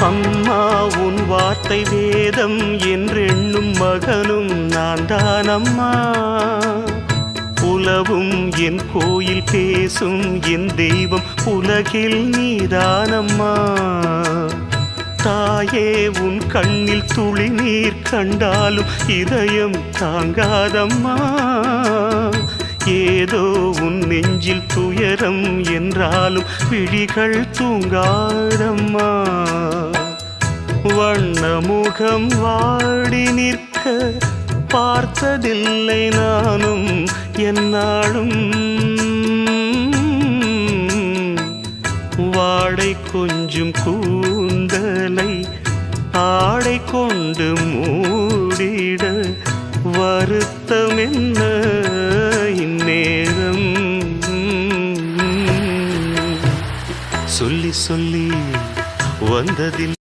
அம்மா உன் வார்த்தை வேதம் என்றெண்ணும் மகனும் நான் தானம்மா. உலவும் என் கோயில் பேசும் என் தெய்வம் உலகில் நீதானம்மா. தாயே உன் கண்ணில் துளி நீர் கண்டாலும் இதயம் தாங்காதம்மா. ஏதோ உன் நெஞ்சில் துயரம் என்றாலும் விழிகள் தூங்காதம்மா. வண்ணமுகம் வாடி நிற்க பார்த்ததில்லை நானும் என்னாலும். வாடை கொஞ்சம் கூந்தலை ஆடை கொண்டு மூடிட வருத்தம் என்ன இந்நேரம். சொல்லி சொல்லி வந்ததில்